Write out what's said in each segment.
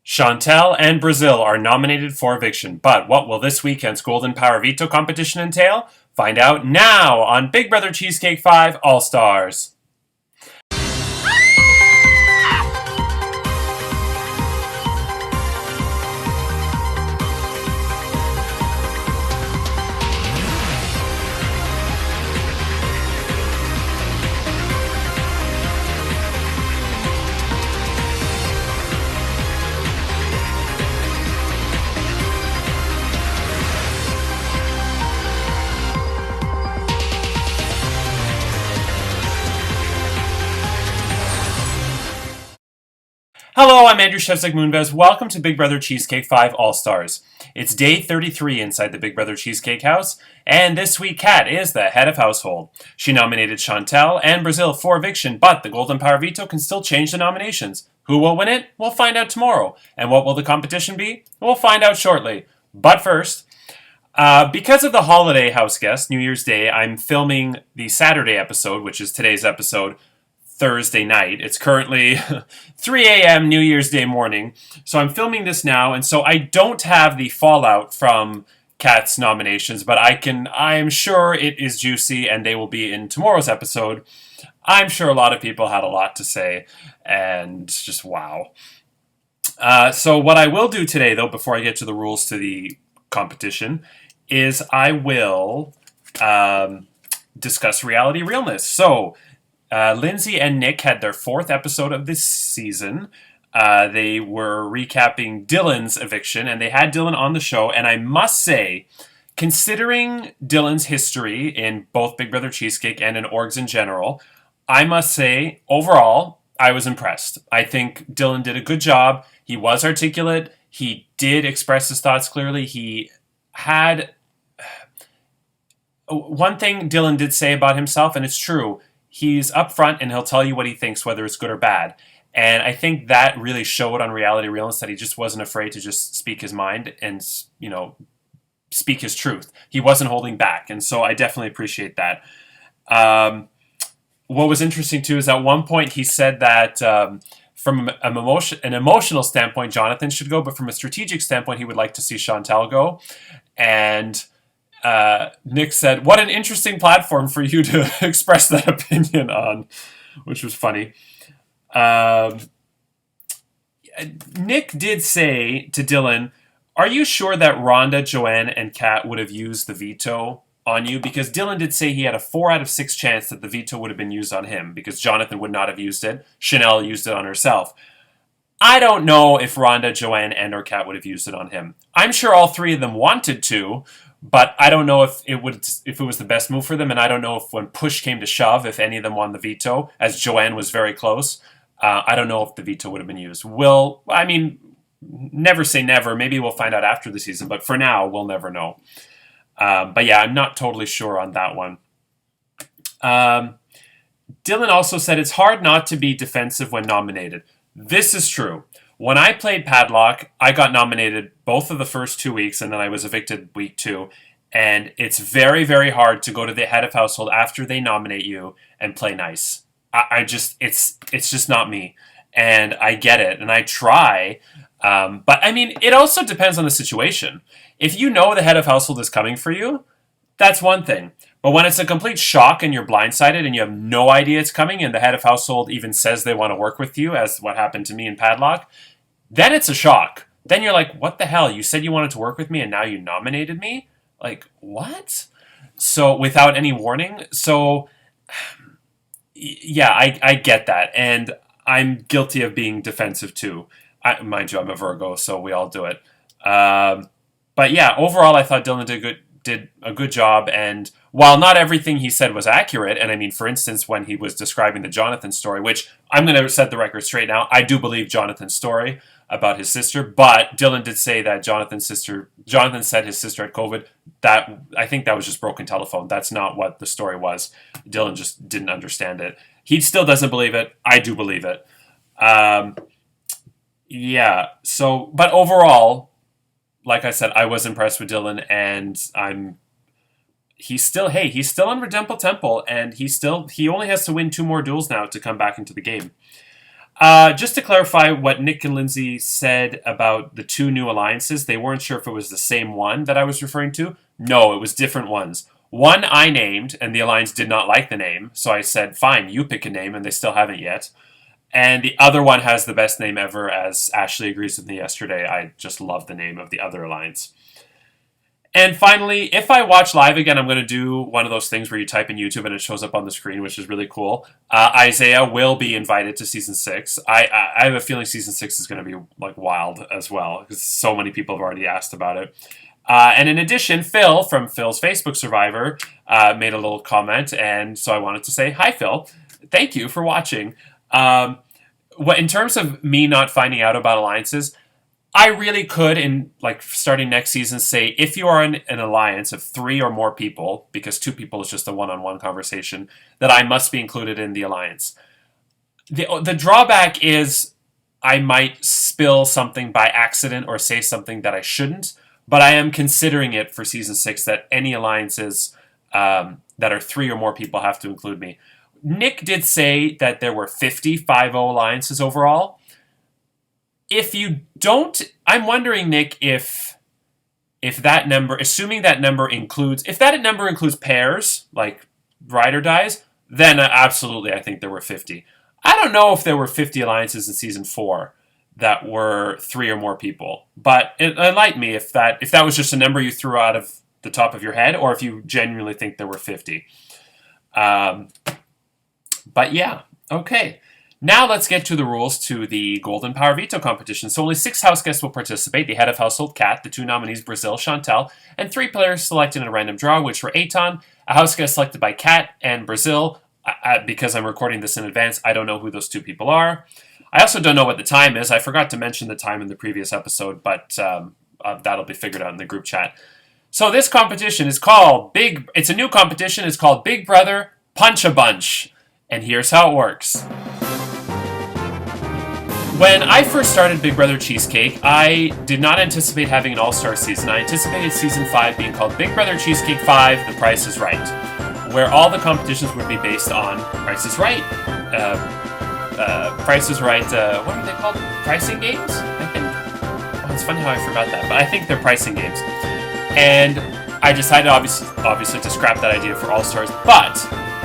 Chantel and Brazil are nominated for eviction, but what will this weekend's Golden Power Veto competition entail? Find out now on Big Brother Cheesecake 5 All Stars. Hello, I'm Andrew Shevzik Moonves. Welcome to Big Brother Cheesecake 5 All Stars. It's day 33 inside the Big Brother Cheesecake house, and this week Kat is the head of household. She nominated Chantel and Brazil for eviction, but the Golden Power Veto can still change the nominations. Who will win it? We'll find out tomorrow. And what will the competition be? We'll find out shortly. But first, because of the holiday house guest, New Year's Day, I'm filming the Saturday episode, which is today's episode, Thursday night. It's currently 3 a.m. New Year's Day morning. So I'm filming this now, and so I don't have the fallout from Kat's nominations, but I'm sure it is juicy and they will be in tomorrow's episode. I'm sure a lot of people had a lot to say, and just wow. So what I will do today, though, before I get to the rules to the competition, is I will discuss reality realness. So Lindsay and Nick had their fourth episode of this season. They were recapping Dylan's eviction, and they had Dylan on the show. And I must say, considering Dylan's history in both Big Brother Cheesecake and in orgs in general, I must say, overall, I was impressed. I think Dylan did a good job. He was articulate. He did express his thoughts clearly. He had one thing Dylan did say about himself, and it's true. He's upfront and he'll tell you what he thinks, whether it's good or bad. And I think that really showed on Reality Realness that he just wasn't afraid to just speak his mind and, speak his truth. He wasn't holding back. And so I definitely appreciate that. What was interesting, too, is at one point he said that from an emotional standpoint, Jonathan should go, but from a strategic standpoint, he would like to see Chantel go. And Nick said, "What an interesting platform for you to express that opinion on," which was funny. Nick did say to Dylan, "Are you sure that Rhonda, Joanne, and Kat would have used the veto on you?" Because Dylan did say he had a 4 out of 6 chance that the veto would have been used on him because Jonathan would not have used it. Chanel used it on herself. I don't know if Rhonda, Joanne, and or Kat would have used it on him. I'm sure all three of them wanted to, but I don't know if it was the best move for them, and I don't know if when push came to shove, if any of them won the veto, as Joanne was very close. I don't know if the veto would have been used. Never say never. Maybe we'll find out after the season, but for now, we'll never know. But yeah, I'm not totally sure on that one. Dylan also said it's hard not to be defensive when nominated. This is true. When I played Padlock, I got nominated both of the first 2 weeks, and then I was evicted week 2. And it's very, very hard to go to the head of household after they nominate you and play nice. It's just not me. And I get it, and I try. But it also depends on the situation. If you know the head of household is coming for you, that's one thing. But when it's a complete shock and you're blindsided and you have no idea it's coming and the head of household even says they want to work with you, as what happened to me in Padlock, then it's a shock. Then you're like, what the hell? You said you wanted to work with me and now you nominated me? Like, what? So without any warning? So, yeah, I get that. And I'm guilty of being defensive too. Mind you, I'm a Virgo, so we all do it. But yeah, overall, I thought Dylan did a good job, and while not everything he said was accurate, and for instance, when he was describing the Jonathan story, which I'm going to set the record straight now, I do believe Jonathan's story about his sister, but Dylan did say that Jonathan said his sister had COVID. I think that was just broken telephone. That's not what the story was. Dylan just didn't understand it. He still doesn't believe it. I do believe it. Yeah, so, but overall, like I said, I was impressed with Dylan, and he's still in Redempel Temple, and he only has to win 2 more duels now to come back into the game. Just to clarify what Nick and Lindsay said about the two new alliances, they weren't sure if it was the same one that I was referring to. No, it was different ones. One I named, and the alliance did not like the name, so I said, fine, you pick a name, and they still haven't yet. And the other one has the best name ever, as Ashley agrees with me yesterday. I just love the name of the other alliance. And finally, if I watch live again, I'm going to do one of those things where you type in YouTube and it shows up on the screen, which is really cool. Isaiah will be invited to Season 6. I have a feeling Season 6 is going to be like wild as well, because so many people have already asked about it. And in addition, Phil from Phil's Facebook Survivor made a little comment, and so I wanted to say, hi, Phil. Thank you for watching. In terms of me not finding out about alliances, I really could, in like starting next season, say if you are in an alliance of 3 or more people, because 2 people is just a one-on-one conversation, that I must be included in the alliance. The drawback is I might spill something by accident or say something that I shouldn't, but I am considering it for season 6 that any alliances that are 3 or more people have to include me. Nick did say that there were 50 5-0 alliances overall. If you don't, I'm wondering, Nick, if that number, assuming that number includes, if that number includes pairs, like ride or dies, then absolutely I think there were 50. I don't know if there were 50 alliances in season 4 that were 3 or more people, but enlighten me if that was just a number you threw out of the top of your head, or if you genuinely think there were 50. But yeah, okay. Now let's get to the rules to the Golden Power Veto competition. So only 6 house guests will participate. The head of household, Kat, the 2 nominees, Brazil, Chantel, and 3 players selected in a random draw, which were Aton, a house guest selected by Kat and Brazil. Because I'm recording this in advance, I don't know who those 2 people are. I also don't know what the time is. I forgot to mention the time in the previous episode, but that'll be figured out in the group chat. So this competition is called it's a new competition. It's called Big Brother Punch a Bunch. And here's how it works. When I first started Big Brother Cheesecake, I did not anticipate having an all-star season. I anticipated season 5 being called Big Brother Cheesecake 5, The Price is Right, where all the competitions would be based on Price is Right. Price is Right, what are they called? Pricing games, I think? Oh, it's funny how I forgot that, but I think they're pricing games. And I decided, obviously, to scrap that idea for all-stars, but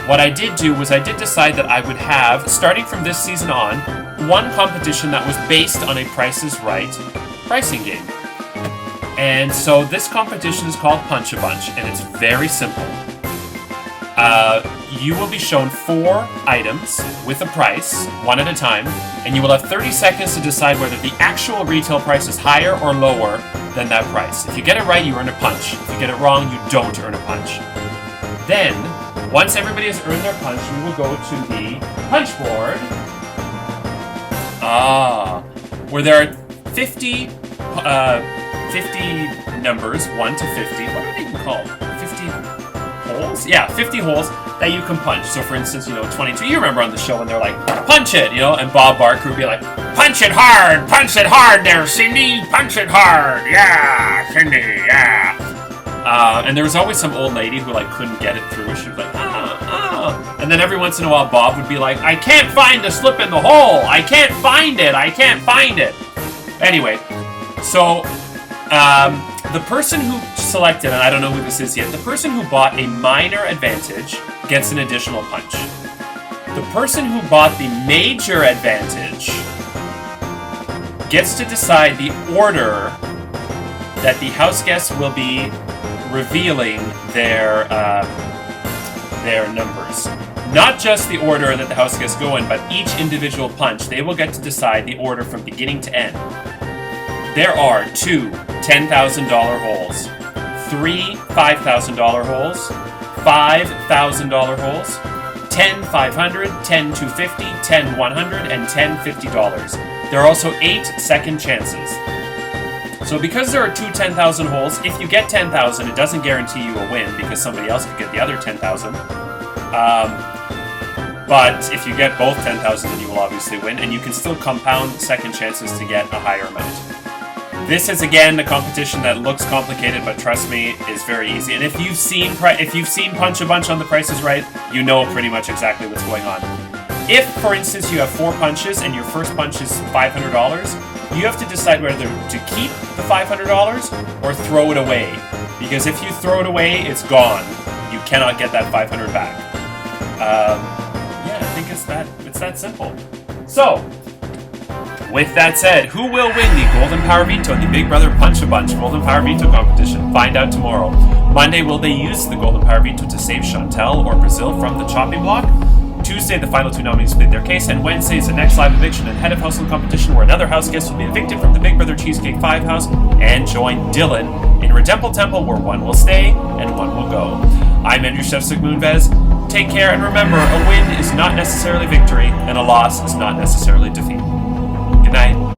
what I did do was I did decide that I would have, starting from this season on, one competition that was based on a Price is Right pricing game. And so this competition is called Punch a Bunch, and it's very simple. You will be shown 4 items with a price, one at a time, and you will have 30 seconds to decide whether the actual retail price is higher or lower than that price. If you get it right, you earn a punch. If you get it wrong, you don't earn a punch. Then, once everybody has earned their punch, we will go to the punch board. Where there are 50 numbers, 1 to 50. What are they even called? 50 holes? Yeah, 50 holes that you can punch. So for instance, 22, you remember on the show when they're like, punch it, and Bob Barker would be like, punch it hard there, Cindy, punch it hard, yeah, Cindy, yeah. And there was always some old lady who couldn't get it through. She was like, and then every once in a while Bob would be like, I can't find the slip in the hole. I can't find it. Anyway, so the person who selected, and I don't know who this is yet, the person who bought a minor advantage gets an additional punch. The person who bought the major advantage gets to decide the order that the house guests will be revealing their numbers. Not just the order that the house guests go in, but each individual punch. They will get to decide the order from beginning to end. There are 2 $10,000 holes, 3 $5,000 holes, 5 $1,000 holes, 10 $500, 10 $250, 10 $100, and 10 $50. There are also 8 second chances. So because there are 2 $10,000 holes, if you get 10,000, it doesn't guarantee you a win because somebody else could get the other 10,000. But if you get both 10,000, then you will obviously win, and you can still compound second chances to get a higher amount. This is again a competition that looks complicated, but trust me, is very easy. And if you've seen Punch a Bunch on The Price is Right, you know pretty much exactly what's going on. If, for instance, you have 4 punches and your first punch is $500, you have to decide whether to keep the $500 or throw it away. Because if you throw it away, it's gone. You cannot get that $500 back. Yeah, I think it's that simple. So, with that said, who will win the Golden Power Veto in the Big Brother Punch-a-Bunch Golden Power Veto competition? Find out tomorrow. Monday, will they use the Golden Power Veto to save Chantel or Brazil from the chopping block? Tuesday, the final 2 nominees plead their case, and Wednesday is the next live eviction and head of household competition where another house guest will be evicted from the Big Brother Cheesecake 5 house and join Dylan in Redemple Temple where one will stay and one will go. I'm Andrew Shevsik Moonves. Take care, and remember, a win is not necessarily victory, and a loss is not necessarily defeat. Good night.